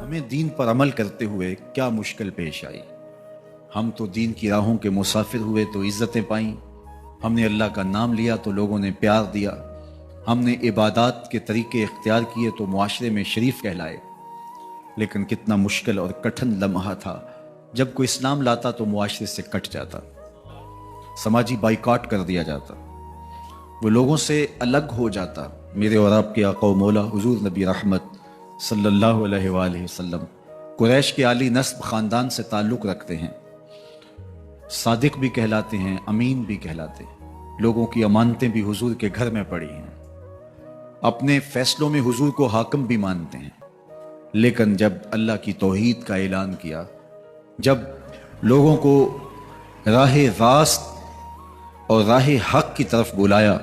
ہمیں دین پر عمل کرتے ہوئے کیا مشکل پیش آئی۔ ہم تو دین کی راہوں کے مسافر ہوئے تو عزتیں پائیں، ہم نے اللہ کا نام لیا تو لوگوں نے پیار دیا، ہم نے عبادات کے طریقے اختیار کیے تو معاشرے میں شریف کہلائے۔ لیکن کتنا مشکل اور کٹھن لمحہ تھا جب کوئی اسلام لاتا تو معاشرے سے کٹ جاتا، سماجی بائیکاٹ کر دیا جاتا، وہ لوگوں سے الگ ہو جاتا۔ میرے اور آپ کے آقا و مولا حضور نبی رحمت صلی اللہ علیہ وآلہ وسلم قریش کے عالی نسب خاندان سے تعلق رکھتے ہیں، صادق بھی کہلاتے ہیں، امین بھی کہلاتے ہیں، لوگوں کی امانتیں بھی حضور کے گھر میں پڑی ہیں، اپنے فیصلوں میں حضور کو حاکم بھی مانتے ہیں۔ لیکن جب اللہ کی توحید کا اعلان کیا، جب لوگوں کو راہ راست اور راہ حق کی طرف بلایا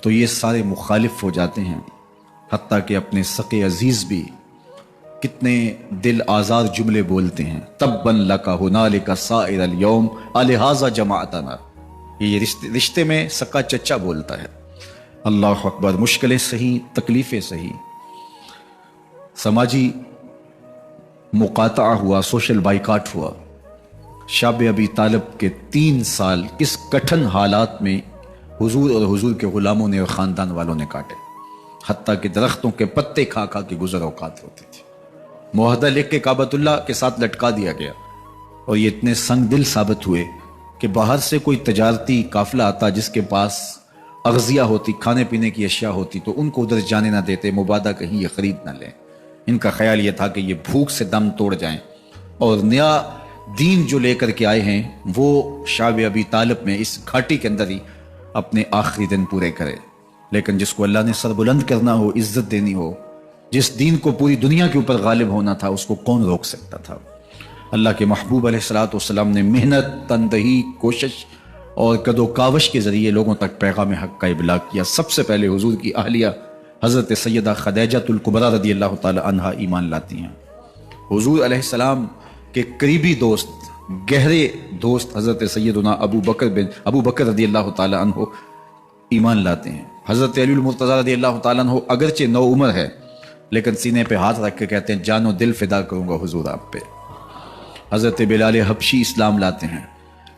تو یہ سارے مخالف ہو جاتے ہیں، حتیٰ کہ اپنے سقے عزیز بھی کتنے دل آزار جملے بولتے ہیں، تباً لک ہنالک سائر الیوم الہٰذا جمعتنا۔ یہ رشتے میں سکا چچا بولتا ہے۔ اللہ اکبر، مشکلیں صحیح، تکلیفیں صحیح، سماجی مقاطعہ ہوا، سوشل بائیکاٹ ہوا۔ شاب ابی طالب کے 3 سال کس کٹھن حالات میں حضور اور حضور کے غلاموں نے اور خاندان والوں نے کاٹے، حتیٰ کہ درختوں کے پتے کھا کھا کے گزر اوقات ہوتی تھی۔ معاہدہ لکھ کے کعبۃ اللہ کے ساتھ لٹکا دیا گیا، اور یہ اتنے سنگ دل ثابت ہوئے کہ باہر سے کوئی تجارتی قافلہ آتا جس کے پاس اغذیہ ہوتی، کھانے پینے کی اشیاء ہوتی، تو ان کو ادھر جانے نہ دیتے، مبادہ کہیں یہ خرید نہ لیں۔ ان کا خیال یہ تھا کہ یہ بھوک سے دم توڑ جائیں، اور نیا دین جو لے کر کے آئے ہیں وہ شاب ابی طالب میں اس گھاٹی کے اندر ہی اپنے آخری دن پورے کرے۔ لیکن جس کو اللہ نے سر بلند کرنا ہو، عزت دینی ہو، جس دین کو پوری دنیا کے اوپر غالب ہونا تھا، اس کو کون روک سکتا تھا؟ اللہ کے محبوب علیہ الصلوۃ والسلام نے محنت، تندہی، کوشش اور کد و کاوش کے ذریعے لوگوں تک پیغام حق کا ابلاغ کیا۔ سب سے پہلے حضور کی اہلیہ حضرت سیدہ خدیجہ الکبریٰ رضی اللہ تعالی عنہا ایمان لاتی ہیں۔ حضور علیہ السلام کے قریبی دوست، گہرے دوست حضرت سیدنا ابو بکر رضی اللہ تعالی عنہ ایمان لاتے ہیں۔ حضرت علی المرتضیٰ رضی اللہ تعالیٰ عنہ اگرچہ نو عمر ہے لیکن سینے پہ ہاتھ رکھ کے کہتے ہیں جان و دل فدا کروں گا حضور آپ پہ۔ حضرت بلال حبشی اسلام لاتے ہیں،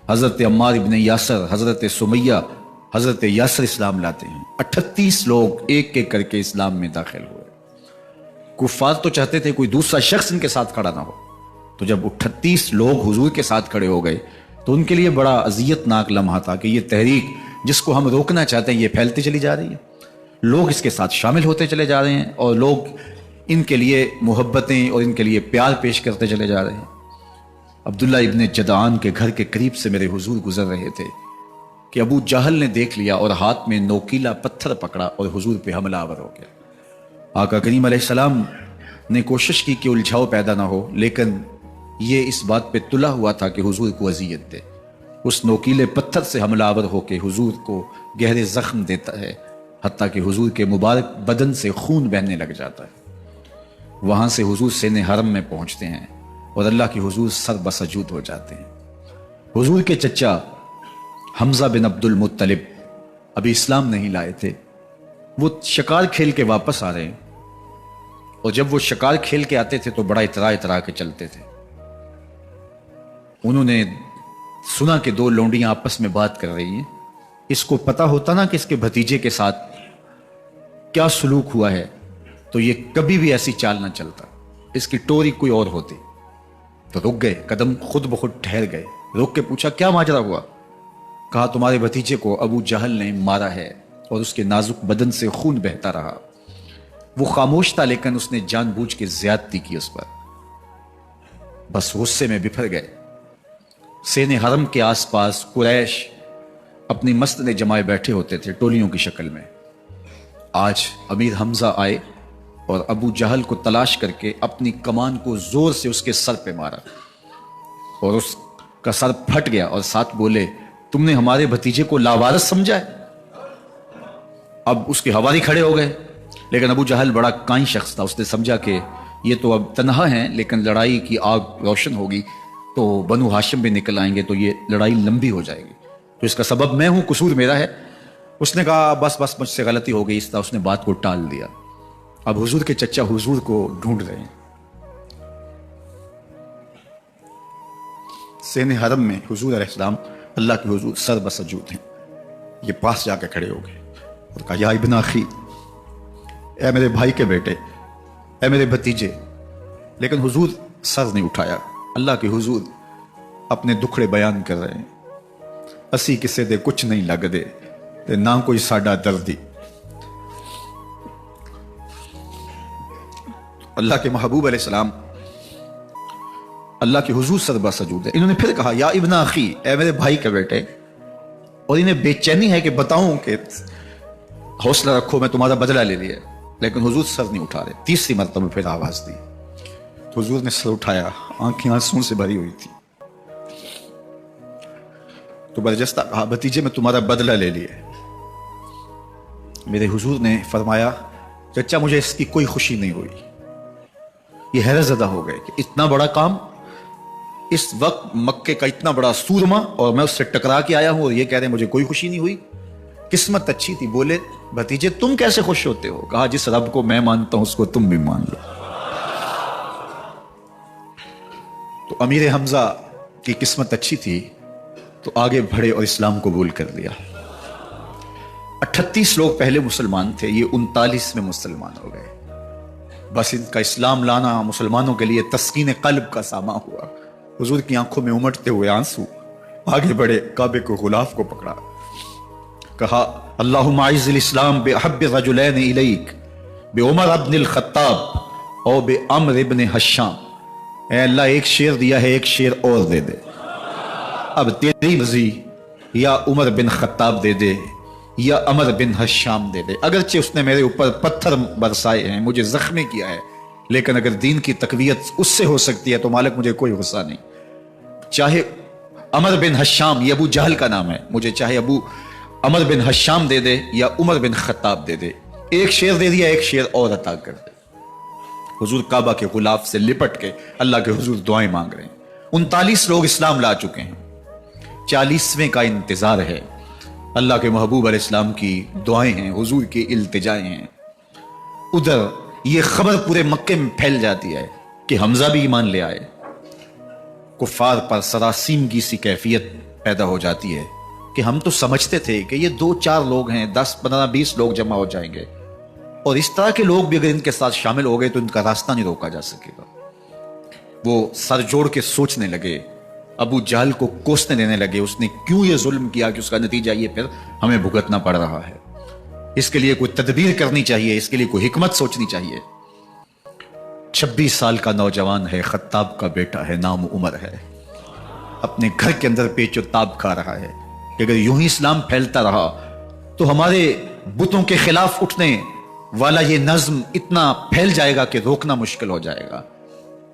حضرت عمار ابن یاسر، حضرت سمیہ، حضرت یاسر اسلام لاتے ہیں۔ 38 لوگ ایک ایک کر کے اسلام میں داخل ہوئے۔ کفار تو چاہتے تھے کوئی دوسرا شخص ان کے ساتھ کھڑا نہ ہو، تو جب 38 لوگ حضور کے ساتھ کھڑے ہو گئے تو ان کے لیے بڑا اذیت ناک لمحہ تھا کہ یہ تحریک جس کو ہم روکنا چاہتے ہیں یہ پھیلتی چلی جا رہی ہے، لوگ اس کے ساتھ شامل ہوتے چلے جا رہے ہیں، اور لوگ ان کے لیے محبتیں اور ان کے لیے پیار پیش کرتے چلے جا رہے ہیں۔ عبداللہ ابن جدعان کے گھر کے قریب سے میرے حضور گزر رہے تھے کہ ابو جہل نے دیکھ لیا اور ہاتھ میں نوکیلا پتھر پکڑا اور حضور پہ حملہ آور ہو گیا۔ آقا کریم علیہ السلام نے کوشش کی کہ الجھاؤ پیدا نہ ہو، لیکن یہ اس بات پہ تلا ہوا تھا کہ حضور کو اذیت دے۔ اس نوکیلے پتھر سے حملہ آور ہو کے حضور کو گہرے زخم دیتا ہے، حتیٰ کہ حضور کے مبارک بدن سے خون بہنے لگ جاتا ہے۔ وہاں سے حضور سین حرم میں پہنچتے ہیں اور اللہ کے حضور سر بسجود ہو جاتے ہیں۔ حضور کے چچا حمزہ بن عبد المطلب ابھی اسلام نہیں لائے تھے، وہ شکار کھیل کے واپس آ رہے ہیں، اور جب وہ شکار کھیل کے آتے تھے تو بڑا اترا کے چلتے تھے۔ انہوں نے سنا کہ 2 لونڈیاں آپس میں بات کر رہی ہیں۔ اس کو پتا ہوتا نا کہ اس کے بھتیجے کے ساتھ کیا سلوک ہوا ہے تو یہ کبھی بھی ایسی چال نہ چلتا، اس کی ٹوری کوئی اور ہوتی۔ تو رک گئے، قدم خود بخود ٹھہر گئے، روک کے پوچھا کیا ماجرا ہوا؟ کہا تمہارے بھتیجے کو ابو جہل نے مارا ہے اور اس کے نازک بدن سے خون بہتا رہا۔ وہ خاموش تھا لیکن اس نے جان بوجھ کے زیادتی کی اس پر، بس غصے میں بپھر گئے۔ سین حرم کے آس پاس قریش اپنی مسجدیں جمائے بیٹھے ہوتے تھے ٹولیوں کی شکل میں۔ آج امیر حمزہ آئے اور ابو جہل کو تلاش کر کے اپنی کمان کو زور سے اس کے سر پہ مارا، اور اس کا سر پھٹ گیا، اور ساتھ بولے تم نے ہمارے بھتیجے کو لاوارث سمجھا ہے؟ اب اس کے حوالی کھڑے ہو گئے، لیکن ابو جہل بڑا کائن شخص تھا، اس نے سمجھا کہ یہ تو اب تنہا ہیں، لیکن لڑائی کی آگ روشن ہوگی تو بنو ہاشم بھی نکل آئیں گے تو یہ لڑائی لمبی ہو جائے گی، تو اس کا سبب میں ہوں، قصور میرا ہے۔ اس نے کہا بس بس مجھ سے غلطی ہو گئی، اس طرح اس نے بات کو ٹال دیا۔ اب حضور کے چچا حضور کو ڈھونڈ رہے ہیں۔ سین حرم میں حضور علیہ السلام اللہ کے حضور سر بسجود ہیں، یہ پاس جا کے کھڑے ہو گئے اور کہا یا ابن اخی، اے میرے بھائی کے بیٹے، اے میرے بھتیجے۔ لیکن حضور سر نہیں اٹھایا۔ اللہ کے حضور اپنے دکھڑے بیان کر رہے ہیں، اسی کسے دے کچھ نہیں لگ دے تے نہ کوئی ساڈا دردی۔ اللہ کے محبوب علیہ السلام اللہ کے حضور سر بسجود ہے۔ انہوں نے پھر کہا یا ابن اخی، اے میرے بھائی کے بیٹے، اور انہیں بے چینی ہے کہ بتاؤں کہ حوصلہ رکھو میں تمہارا بدلہ لے لیا، لیکن حضور سر نہیں اٹھا رہے۔ تیسری مرتبہ پھر آواز دی تو حضور نے سر اٹھایا، آنکھیں آنسوں سے بھری ہوئی تھی، تو برجستہ کہا بھتیجے میں تمہارا بدلہ لے لیے۔ میرے حضور نے فرمایا چچا مجھے اس کی کوئی خوشی نہیں ہوئی۔ یہ حیرت زدہ ہو گئے کہ اتنا بڑا کام، اس وقت مکے کا اتنا بڑا سورما، اور میں اس سے ٹکرا کے آیا ہوں اور یہ کہہ رہے ہیں مجھے کوئی خوشی نہیں ہوئی۔ قسمت اچھی تھی۔ بولے بھتیجے تم کیسے خوش ہوتے ہو؟ کہا جس رب کو میں مانتا ہوں اس کو تم بھی مان لو۔ تو امیر حمزہ کی قسمت اچھی تھی تو آگے بڑھے اور اسلام قبول کر لیا۔ 38 لوگ پہلے مسلمان تھے، یہ 39 میں مسلمان ہو گئے۔ بس ان کا اسلام لانا مسلمانوں کے لیے تسکین قلب کا سامان ہوا۔ حضور کی آنکھوں میں امٹتے ہوئے آنسو، آگے بڑھے، کعبے کو غلاف کو پکڑا، کہا اللہم اعز الاسلام باحب الرجلین الیک بعمر ابن الخطاب اور بعمر ابن حشام۔ اے اللہ ایک شیر دیا ہے، ایک شیر اور دے دے، اب تیری مرضی، یا عمر بن خطاب دے دے یا عمر بن حشام دے دے۔ اگرچہ اس نے میرے اوپر پتھر برسائے ہیں، مجھے زخمی کیا ہے، لیکن اگر دین کی تقویت اس سے ہو سکتی ہے تو مالک مجھے کوئی غصہ نہیں۔ چاہے عمر بن حشام، یہ ابو جہل کا نام ہے، مجھے چاہے ابو عمر بن حشام دے دے یا عمر بن خطاب دے دے، ایک شیر دے دیا، ایک شیر اور عطا کر دے۔ حضور کعبہ کے غلاف سے لپٹ کے اللہ کے حضور دعائیں مانگ رہے ہیں۔ 39 لوگ اسلام لا چکے ہیں، 40ویں کا انتظار ہے۔ اللہ کے محبوب علیہ السلام کی دعائیں ہیں، حضور کی التجائیں ہیں۔ ادھر یہ خبر پورے مکے میں پھیل جاتی ہے کہ حمزہ بھی ایمان لے آئے۔ کفار پر سراسیمگی سی کیفیت پیدا ہو جاتی ہے کہ ہم تو سمجھتے تھے کہ یہ 2-4 لوگ ہیں، 10, 15, 20 لوگ جمع ہو جائیں گے، اور اس طرح کے لوگ بھی اگر ان کے ساتھ شامل ہو گئے تو ان کا راستہ نہیں روکا جا سکے گا۔ وہ سر جوڑ کے سوچنے لگے، ابو جہل کو کوسنے دینے لگے، اس نے کیوں یہ ظلم کیا کہ اس کا نتیجہ یہ پھر ہمیں بھگتنا پڑ رہا ہے، اس کے لیے کوئی تدبیر کرنی چاہیے، اس کے لیے کوئی حکمت سوچنی چاہیے۔ 26 سال کا نوجوان ہے، خطاب کا بیٹا ہے، نام عمر ہے، اپنے گھر کے اندر پیچ و تاب کھا رہا ہے کہ اگر یوں ہی اسلام پھیلتا رہا تو ہمارے بتوں کے خلاف اٹھنے والا یہ نظم اتنا پھیل جائے گا کہ روکنا مشکل ہو جائے گا،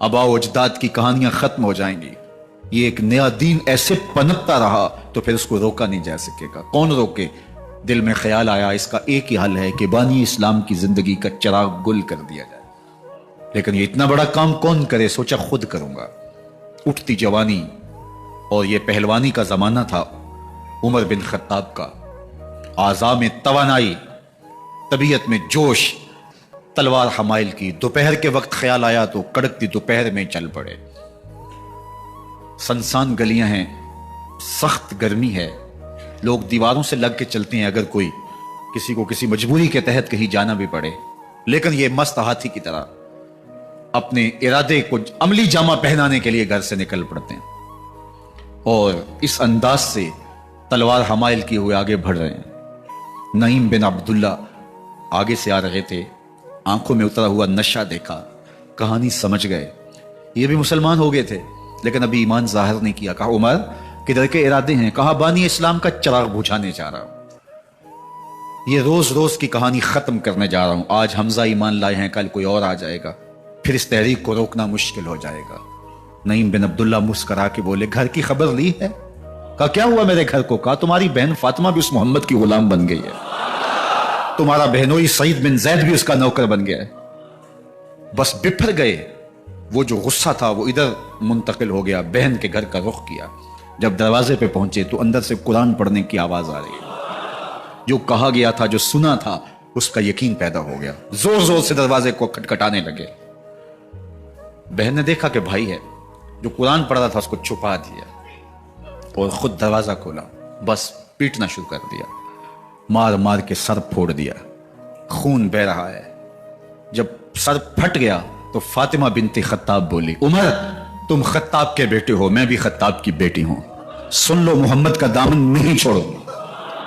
آباء و اجداد کی کہانیاں ختم ہو جائیں گی، یہ ایک نیا دین ایسے پنپتا رہا تو پھر اس کو روکا نہیں جا سکے گا، کون روکے؟ دل میں خیال آیا اس کا ایک ہی حل ہے کہ بانی اسلام کی زندگی کا چراغ گل کر دیا جائے، لیکن یہ اتنا بڑا کام کون کرے؟ سوچا خود کروں گا۔ اٹھتی جوانی اور یہ پہلوانی کا زمانہ تھا عمر بن خطاب کا، اعضاء میں توانائی، طبیعت میں جوش، تلوار حمائل کی۔ دوپہر کے وقت خیال آیا تو کڑکتی دوپہر میں چل پڑے۔ سنسان گلیاں ہیں، سخت گرمی ہے، لوگ دیواروں سے لگ کے چلتے ہیں اگر کوئی کسی کو کسی مجبوری کے تحت کہیں جانا بھی پڑے، لیکن یہ مست ہاتھی کی طرح اپنے ارادے کو عملی جامہ پہنانے کے لیے گھر سے نکل پڑتے ہیں، اور اس انداز سے تلوار حمائل کیے ہوئے آگے بڑھ رہے ہیں۔ نعیم بن عبداللہ آگے سے آ رہے تھے، آنکھوں میں اترا ہوا نشہ دیکھا، کہانی سمجھ گئے، یہ بھی مسلمان ہو گئے تھے لیکن ابھی ایمان ظاہر نہیں کیا۔ کہا عمر کدھر کے ارادے ہیں؟ کہا بانی اسلام کا چراغ بجھانے جا رہا ہوں، یہ روز روز کی کہانی ختم کرنے جا رہا ہوں۔ آج حمزہ ایمان لائے ہیں، کل کوئی اور آ جائے گا، پھر اس تحریک کو روکنا مشکل ہو جائے گا۔ نعیم بن عبداللہ مسکرا کے بولے گھر کی خبر لی ہے؟ کہا کیا ہوا میرے گھر کو؟ کہا تمہاری بہن فاطمہ بھی اس محمد کی غلام بن گئی ہے، تمہارا بہنوئی سعید بن زید بھی اس کا نوکر بن گیا ہے۔ بس بپھر گئے، وہ جو غصہ تھا وہ ادھر منتقل ہو گیا، بہن کے گھر کا رخ کیا۔ جب دروازے پہ پہنچے تو اندر سے قرآن پڑھنے کی آواز آ رہی ہے۔ جو کہا گیا تھا، جو سنا تھا، اس کا یقین پیدا ہو گیا. زور زور سے دروازے کو کھٹکھٹانے لگے. بہن نے دیکھا کہ بھائی ہے، جو قرآن پڑھ رہا تھا اس کو چھپا دیا اور خود دروازہ کھولا. بس پیٹنا شروع کر دیا، مار مار کے سر پھوڑ دیا، خون بہ رہا ہے. جب سر پھٹ گیا تو فاطمہ بنت خطاب بولی، عمر تم خطاب کے بیٹے ہو، میں بھی خطاب کی بیٹی ہوں، سن لو محمد کا دامن نہیں چھوڑو،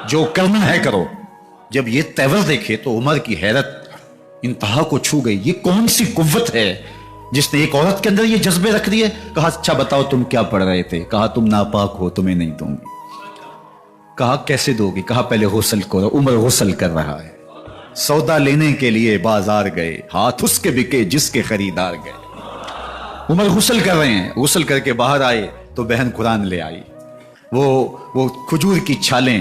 جو کرنا ہے کرو. جب یہ تیور دیکھے تو عمر کی حیرت انتہا کو چھو گئی. یہ کون سی قوت ہے جس نے ایک عورت کے اندر یہ جذبے رکھ دیے؟ کہا اچھا بتاؤ تم کیا پڑھ رہے تھے؟ کہا تم ناپاک ہو، تمہیں نہیں دوں گی. کہا کیسے دو گی؟ کہا پہلے غسل کرو. عمر غسل کر رہا ہے. سودا لینے کے لیے بازار گئے، ہاتھ اس کے بکے جس کے خریدار گئے. عمر غسل کر رہے ہیں. غسل کر کے باہر آئے تو بہن قرآن لے آئی. وہ کھجور کی چھالیں،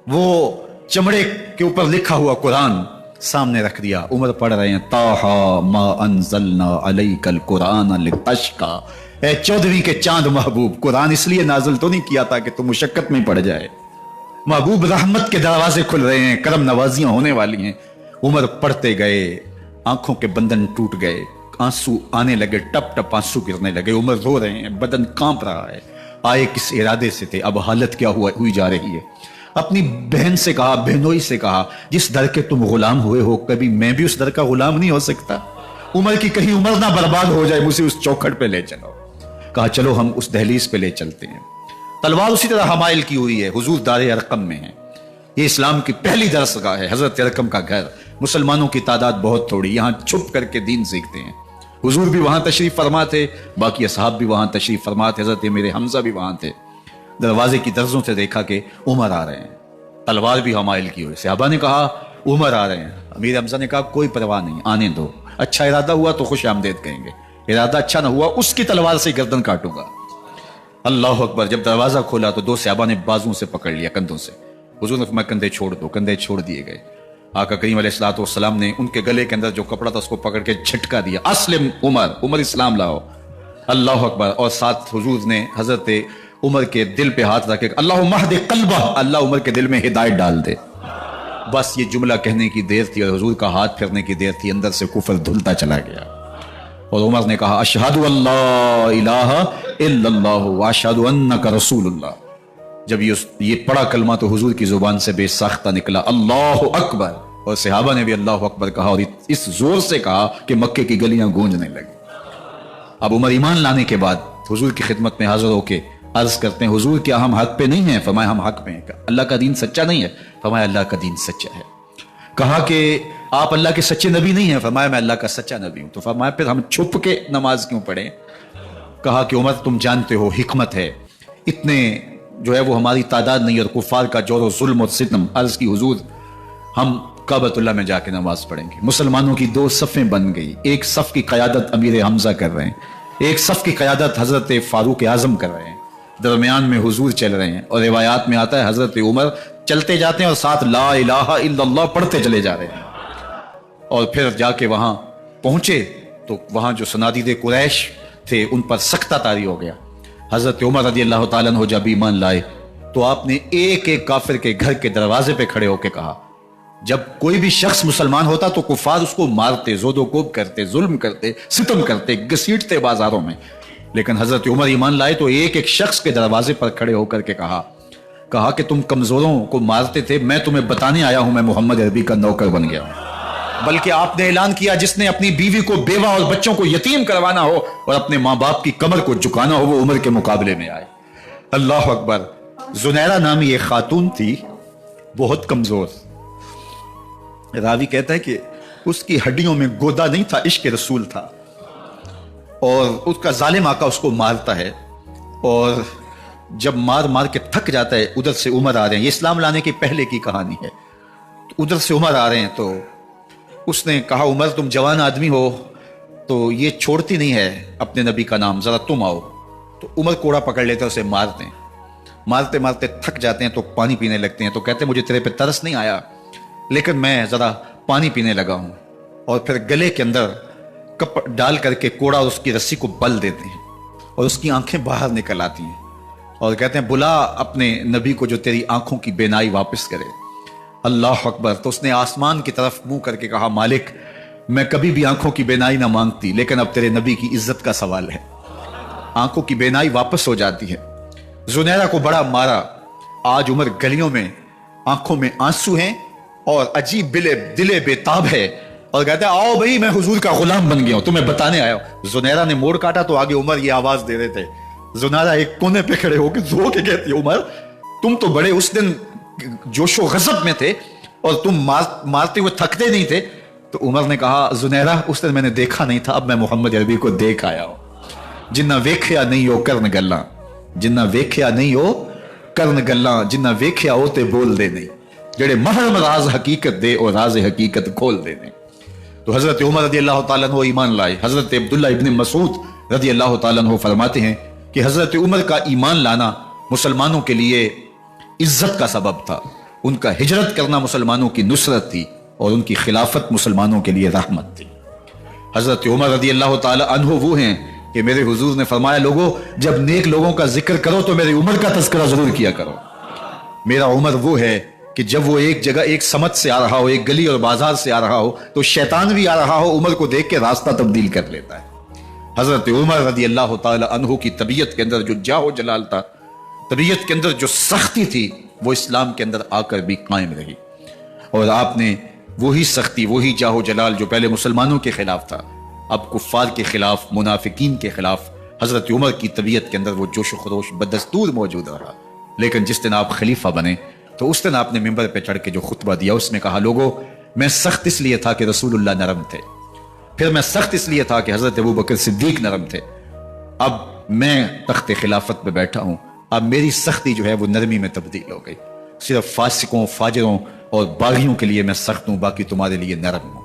وہ چمڑے کے اوپر لکھا ہوا قرآن سامنے رکھ دیا. عمر پڑھ رہے ہیں، طٰہٰ ما انزلنا علیک القرآن لتشقیٰ. اے 14ویں کے چاند محبوب، قرآن اس لیے نازل تو نہیں کیا تھا کہ تم مشقت میں پڑ جائے. محبوب رحمت کے دروازے کھل رہے ہیں، کرم نوازیاں ہونے والی ہیں. عمر پڑھتے گئے، آنکھوں کے بندن ٹوٹ گئے، آنسو آنے لگے، ٹپ ٹپ آنسو گرنے لگے. عمر رو رہے ہیں، بدن کانپ رہا ہے. آئے کس ارادے سے تھے، اب حالت کیا ہوئی جا رہی ہے. اپنی بہن سے کہا، بہنوئی سے کہا، جس در کے تم غلام ہوئے ہو کبھی میں بھی اس در کا غلام نہیں ہو سکتا؟ عمر کی کہیں عمر نہ برباد ہو جائے، مجھے اس چوکھٹ پہ لے چلو. کہا چلو ہم اس دہلیز پہ لے چلتے ہیں. تلوار اسی طرح حمائل کی ہوئی ہے. حضور دار ارقم میں ہے. یہ اسلام کی پہلی درسگاہ ہے، حضرت ارقم کا گھر. مسلمانوں کی تعداد بہت تھوڑی، یہاں چھپ کر کے دین سیکھتے ہیں. حضور بھی وہاں تشریف فرما تھے، باقی اصحاب بھی وہاں تشریف فرما تھے. حضرت میرے حمزہ بھی وہاں تھے. دروازے کی درزوں سے دیکھا کہ عمر آ رہے ہیں، تلوار بھی حمائل کی ہوئی. صحابہ نے کہا عمر آ رہے ہیں. امیر حمزہ نے کہا کوئی پرواہ نہیں، آنے دو. اچھا ارادہ ہوا تو خوش آمدید کہیں گے، ارادہ اچھا نہ ہوا اس کی تلوار سے گردن کاٹوں گا. اللہ اکبر. جب دروازہ کھولا تو دو صحابہ نے بازوں سے پکڑ لیا، کندھوں سے. حضور نے فرمایا کندھے چھوڑ دو. کندھے چھوڑ دیے گئے. آقا کریم علیہ الصلوۃ والسلام نے ان کے گلے کے اندر جو کپڑا تھا اس کو پکڑ کے جھٹکا دیا، اسلم عمر، عمر اسلام لاؤ. اللہ اکبر. اور ساتھ حضور نے حضرت عمر کے دل پہ ہاتھ رکھے، اللہم اہد قلبہ، اللہ عمر کے دل میں ہدایت ڈال دے. بس یہ جملہ کہنے کی دیر تھی اور حضور کا ہاتھ پھرنے کی دیر تھی. اندر سے کفر دھلتا چلا گیا اور عمر نے کہا اشہد ان لا الہ الا اللہ واشہد انک رسول اللہ. جب یہ پڑا کلمہ تو حضور کی زبان سے بے ساختہ نکلا اللہ اکبر، اور صحابہ نے بھی اللہ اکبر کہا اور اس زور سے کہا کہ مکے کی گلیاں گونجنے لگی. اب عمر ایمان لانے کے بعد حضور کی خدمت میں حاضر ہو کے عرض کرتے ہیں حضور کیا ہم حق پہ نہیں ہیں؟ فرمایا ہم حق پہ ہیں. اللہ کا دین سچا نہیں ہے؟ فرمایا اللہ کا دین سچا ہے. کہا کہ آپ اللہ کے سچے نبی نہیں ہیں؟ فرمایا میں اللہ کا سچا نبی ہوں. تو فرمایا پھر ہم چھپ کے نماز کیوں پڑھیں؟ کہا کہ عمر تم جانتے ہو حکمت ہے، اتنے جو ہے وہ ہماری تعداد نہیں اور کفار کا جور و ظلم و ستم. عرض کی حضور ہم کعبۃ اللہ میں جا کے نماز پڑھیں گے. مسلمانوں کی دو صفیں بن گئی، ایک صف کی قیادت امیر حمزہ کر رہے ہیں، ایک صف کی قیادت حضرت فاروق اعظم کر رہے ہیں، درمیان میں حضور چل رہے ہیں. اور روایات میں آتا ہے حضرت عمر چلتے جاتے ہیں اور ساتھ لا الہ الا اللہ پڑھتے چلے جا رہے ہیں. اور پھر جا کے وہاں پہنچے تو وہاں جو صنادید قریش تھے ان پر سختہ طاری ہو گیا. حضرت عمر رضی اللہ تعالیٰ عنہ جب ایمان لائے تو آپ نے ایک ایک کافر کے گھر کے دروازے پہ کھڑے ہو کے کہا، جب کوئی بھی شخص مسلمان ہوتا تو کفار اس کو مارتے، زود و کوب کرتے، ظلم کرتے، ستم کرتے، گھسیٹتے بازاروں میں. لیکن حضرت عمر ایمان لائے تو ایک ایک شخص کے دروازے پر کھڑے ہو کر کے کہا کہ تم کمزوروں کو مارتے تھے، میں تمہیں بتانے آیا ہوں میں محمد عربی کا نوکر بن گیا ہوں. بلکہ آپ نے اعلان کیا جس نے اپنی بیوی کو بیوہ اور بچوں کو یتیم کروانا ہو اور اپنے ماں باپ کی کمر کو جھکانا ہو وہ عمر کے مقابلے میں آئے. اللہ اکبر. زنیرہ نامی ایک خاتون تھی، بہت کمزور. راوی کہتا ہے کہ اس کی ہڈیوں میں گودا نہیں تھا، عشق رسول تھا. اور اس کا ظالم آقا اس کو مارتا ہے اور جب مار مار کے تھک جاتا ہے ادھر سے عمر آ رہے ہیں. یہ اسلام لانے کے پہلے کی کہانی ہے. تو ادھر سے عمر آ رہے ہیں تو اس نے کہا عمر تم جوان آدمی ہو تو یہ چھوڑتی نہیں ہے اپنے نبی کا نام، ذرا تم آؤ. تو عمر کوڑا پکڑ لیتے اسے مارتے ہیں. مارتے مارتے تھک جاتے ہیں تو پانی پینے لگتے ہیں. تو کہتے ہیں مجھے تیرے پہ ترس نہیں آیا لیکن میں ذرا پانی پینے لگا ہوں. اور پھر گلے کے اندر کپ ڈال کر کے کوڑا اور اس کی رسی کو بل دیتے ہیں اور اس کی آنکھیں باہر نکل آتی ہیں اور کہتے ہیں بلا اپنے نبی کو جو تیری آنکھوں کی بینائی واپس کرے. اللہ اکبر. تو اس نے آسمان کی طرف منہ کر کے کہا مالک میں کبھی بھی آنکھوں کی بینائی نہ مانگتی، لیکن اب تیرے نبی کی عزت کا سوال ہے. آنکھوں کی بینائی واپس ہو جاتی ہے. زنیرہ کو بڑا مارا. آج عمر گلیوں میں آنکھوں میں آنسو ہیں اور عجیب دل بےتاب ہے اور کہتا ہے آؤ بھائی میں حضور کا غلام بن گیا ہوں، تمہیں بتانے آیا ہوں. زنیرہ نے موڑ کاٹا تو آگے عمر یہ آواز دے رہے تھے. زنیرہ ایک کونے پہ کھڑے ہو کے رو کے کہتی ہے عمر تم تو بڑے اس دن جوش و غضب میں تھے اور تم مارتے ہوئے تھکتے نہیں تھے. تو عمر نے کہا زنیرہ اس دن میں نے دیکھا نہیں تھا، اب میں محمد عربی کو دیکھ آیا ہوں. جنہ ویکھیا نہیں ہو کرن گلاں، جنہ ویکھیا نہیں ہو کرن گلاں، جنہ ویکھیا ہو تے بول دے نہیں، جڑے محرم راز حقیقت دے اور راز حقیقت کھول دے نہیں. تو حضرت عمر رضی اللہ تعالیٰ عنہ ایمان لائے. حضرت عبداللہ ابن مسعود رضی اللہ تعالیٰ عنہ فرماتے ہیں کہ حضرت عمر کا ایمان لانا مسلمانوں کے لیے عزت کا سبب تھا. ان کا ہجرت کرنا مسلمانوں کی نصرت تھی اور ان کی خلافت مسلمانوں کے لیے رحمت تھی. حضرت عمر رضی اللہ تعالیٰ عنہ وہ ہیں کہ میرے حضور نے فرمایا لوگوں جب نیک لوگوں کا ذکر کرو تو میرے عمر کا تذکرہ ضرور کیا کرو. میرا عمر وہ ہے کہ جب وہ ایک جگہ ایک سمت سے آ رہا ہو، ایک گلی اور بازار سے آ رہا ہو تو شیطان بھی آ رہا ہو عمر کو دیکھ کے راستہ تبدیل کر لیتا ہے. حضرت عمر رضی اللہ تعالی عنہ کی طبیعت کے اندر جو جاہ و جلال تھا، طبیعت کے اندر جو سختی تھی، وہ اسلام کے اندر آ کر بھی قائم رہی. اور آپ نے وہی سختی، وہی جاہ و جلال جو پہلے مسلمانوں کے خلاف تھا، اب کفار کے خلاف، منافقین کے خلاف حضرت عمر کی طبیعت کے اندر وہ جوش و خروش بدستور موجود رہا. لیکن جس دن آپ خلیفہ بنے تو اس دن آپ نے ممبر پہ چڑھ کے جو خطبہ دیا اس میں کہا لوگوں میں سخت اس لیے تھا کہ رسول اللہ نرم تھے، پھر میں سخت اس لیے تھا کہ حضرت ابوبکر صدیق نرم تھے، اب میں تخت خلافت پہ بیٹھا ہوں، اب میری سختی جو ہے وہ نرمی میں تبدیل ہو گئی. صرف فاسقوں، فاجروں اور باغیوں کے لیے میں سخت ہوں، باقی تمہارے لیے نرم ہوں.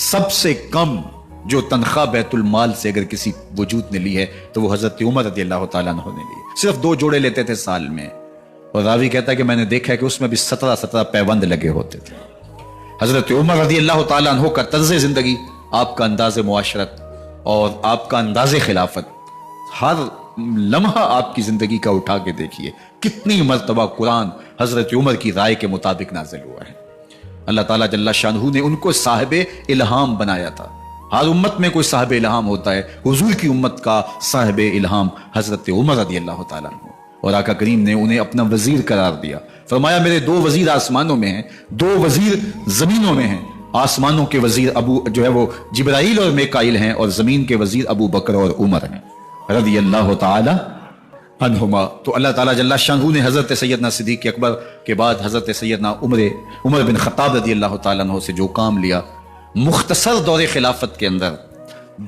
سب سے کم جو تنخواہ بیت المال سے اگر کسی وجود نے لی ہے تو وہ حضرت عمر رضی اللہ تعالیٰ عنہ نے لی. صرف 2 جوڑے لیتے تھے سال میں، اور راوی کہتا ہے کہ میں نے دیکھا ہے کہ اس میں بھی 17 پیوند لگے ہوتے تھے. حضرت عمر رضی اللہ تعالیٰ عنہ کا طرز زندگی، آپ کا انداز معاشرت اور آپ کا انداز خلافت، ہر لمحہ آپ کی زندگی کا اٹھا کے دیکھیے کتنی مرتبہ قرآن حضرت عمر کی رائے کے مطابق نازل ہوا ہے. اللہ تعالیٰ جل شانہ نے ان کو صاحب الہام بنایا تھا. ہر امت میں کوئی صاحب الہام ہوتا ہے، حضور کی امت کا صاحب الہام حضرت عمر رضی اللہ تعالیٰ عنہ، اور آقا کریم نے انہیں اپنا وزیر قرار دیا. فرمایا میرے 2 وزیر آسمانوں میں ہیں، 2 وزیر زمینوں میں ہیں. آسمانوں کے وزیر ابو جو ہے وہ جبرائیل اور میکائیل ہیں، اور زمین کے وزیر ابو بکر اور عمر ہیں رضی اللہ تعالی عنہما. تو اللہ تعالیٰ جل شانہ نے حضرت سیدنا صدیق اکبر کے بعد حضرت سیدنا عمر بن خطاب رضی اللہ تعالیٰ عنہ سے جو کام لیا، مختصر دور خلافت کے اندر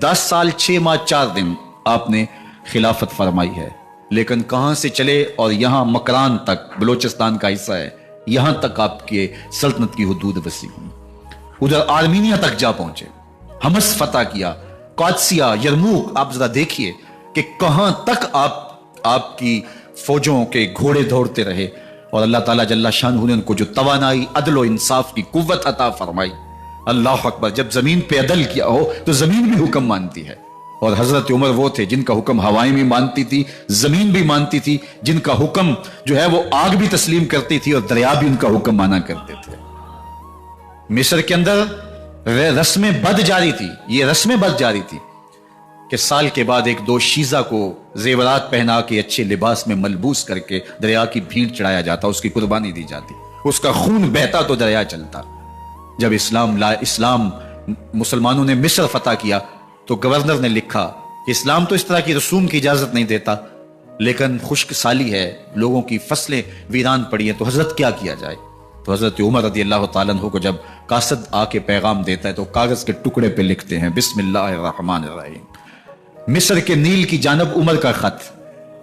10 سال 6 ماہ 4 دن آپ نے خلافت فرمائی ہے. لیکن کہاں سے چلے اور یہاں مکران تک، بلوچستان کا حصہ ہے، یہاں تک آپ کے سلطنت کی حدود وسیع ہوئی. ادھر آرمینیا تک جا پہنچے، حمص فتح کیا، قادسیہ، یرموک. آپ ذرا دیکھیے کہ کہاں تک آپ کی فوجوں کے گھوڑے دوڑتے رہے، اور اللہ تعالیٰ جل شانہ نے ان کو جو توانائی، عدل و انصاف کی قوت عطا فرمائی. اللہ اکبر. جب زمین پہ عدل کیا ہو تو زمین بھی حکم مانتی ہے، اور حضرت عمر وہ تھے جن کا حکم ہوائیں بھی مانتی تھی، زمین بھی مانتی تھی، جن کا حکم جو ہے وہ آگ بھی تسلیم کرتی تھی اور دریا بھی ان کا حکم مانا کرتے تھے. مصر کے اندر رسم بد جاری تھی، یہ رسم بد جاری تھی کہ سال کے بعد 1-2 شیزہ کو زیورات پہنا کے اچھے لباس میں ملبوس کر کے دریا کی بھینٹ چڑھایا جاتا، اس کی قربانی دی جاتی، اس کا خون بہتا تو دریا چلتا. جب اسلام مسلمانوں نے مصر فتح کیا تو گورنر نے لکھا کہ اسلام تو اس طرح کی رسوم کی اجازت نہیں دیتا، لیکن خشک سالی ہے، لوگوں کی فصلیں ویران پڑی ہیں، تو حضرت کیا کیا جائے. تو حضرت عمر رضی اللہ تعالیٰ عنہ کو جب قاصد آ کے پیغام دیتا ہے تو کاغذ کے ٹکڑے پہ لکھتے ہیں بسم اللہ الرحمن الرحیم. مصر کے نیل کی جانب عمر کا خط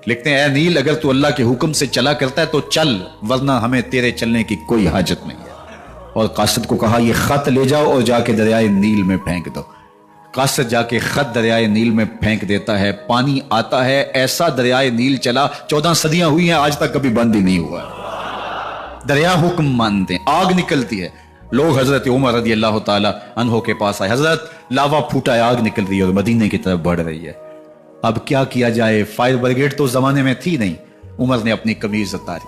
لکھتے ہیں، اے نیل اگر تو اللہ کے حکم سے چلا کرتا ہے تو چل، ورنہ ہمیں تیرے چلنے کی کوئی حاجت نہیں ہے. اور قاصد کو کہا یہ خط لے جاؤ اور جا کے دریائے نیل میں پھینک دو. قاصد جا کے خط دریائے نیل میں پھینک دیتا ہے، پانی آتا ہے، ایسا دریائے نیل چلا 14 صدیاں ہوئی ہیں آج تک کبھی بند ہی نہیں ہوا. دریا حکم مانتے ہیں، آگ نکلتی ہے. لوگ حضرت عمر رضی اللہ تعالی عنہ کے پاس آئے، حضرت لاوا پھوٹا ہے، آگ نکل رہی ہے اور مدینے کی طرف بڑھ رہی ہے، اب کیا کیا جائے؟ فائر بریگیڈ تو زمانے میں تھی نہیں. عمر نے اپنی قمیض اتاری،